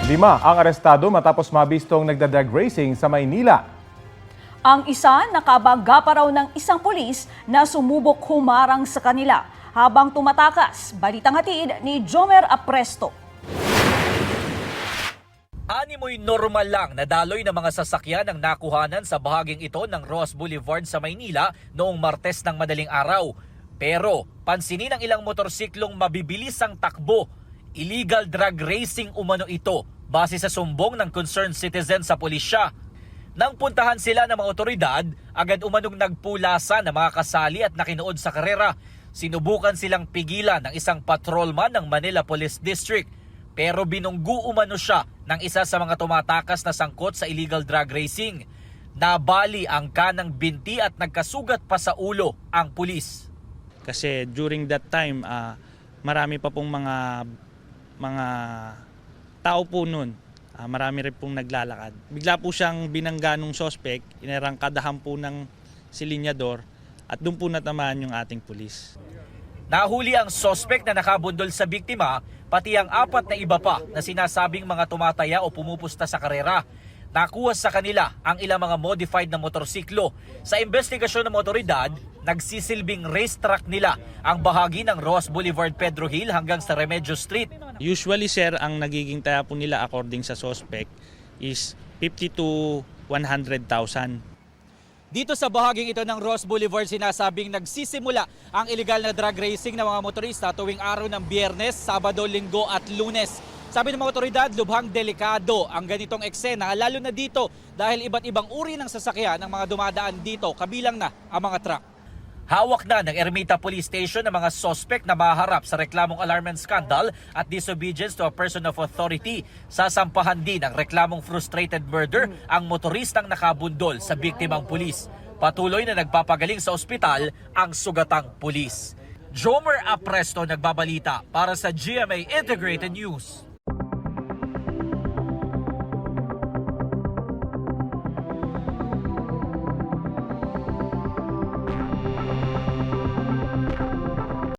5 ang arestado matapos mabistong nagda-drag racing sa Maynila. Ang isa nakabangga pa raw ng isang pulis na sumubok humarang sa kanila habang tumatakas. Balitang hatid ni Jomer Apresto. Animoy normal lang na daloy ng mga sasakyan ang nakuhanan sa bahaging ito ng Ross Boulevard sa Maynila noong Martes ng madaling araw. Pero pansinin ng ilang motorsiklong mabibilis ang takbo. Illegal drag racing umano ito base sa sumbong ng concerned citizen sa pulisya. Nang puntahan sila ng mga otoridad, agad umanong nagpulasa ng mga kasali at nakinood sa karera. Sinubukan silang pigilan ng isang patrolman ng Manila Police District. Pero binunggu umano siya ng isa sa mga tumatakas na sangkot sa illegal drag racing. Nabali ang kanang binti at nagkasugat pa sa ulo ang pulis. Kasi during that time, marami pa pong mga tao po nun. Marami rin pong naglalakad. Bigla po siyang binangga ng suspect, inarangkadahan po ng silinyador at doon po natamaan yung ating pulis. Nahuli ang suspect na nakabundol sa biktima, pati ang 4 na iba pa na sinasabing mga tumataya o pumupusta sa karera. Nakuha sa kanila ang ilang mga modified na motorsiklo. Sa investigasyon ng otoridad, nagsisilbing racetrack nila ang bahagi ng Ross Boulevard Pedro Hill hanggang sa Remedios Street. Usually sir, ang nagiging taya po nila according sa suspect is 50 to 100,000. Dito sa bahaging ito ng Ross Boulevard, sinasabing nagsisimula ang illegal na drag racing ng mga motorista tuwing araw ng Biyernes, Sabado, Linggo at Lunes. Sabi ng mga otoridad, lubhang delikado ang ganitong eksena, lalo na dito dahil iba't ibang uri ng sasakyan ng mga dumadaan dito, kabilang na ang mga truck. Hawak na ng Ermita Police Station ang mga suspect na maharap sa reklamong alarm and scandal at disobedience to a person of authority. Sasampahan din ang reklamong frustrated murder ang motoristang nakabundol sa biktimang pulis. Patuloy na nagpapagaling sa ospital ang sugatang pulis. Jomer Apresto nagbabalita para sa GMA Integrated News.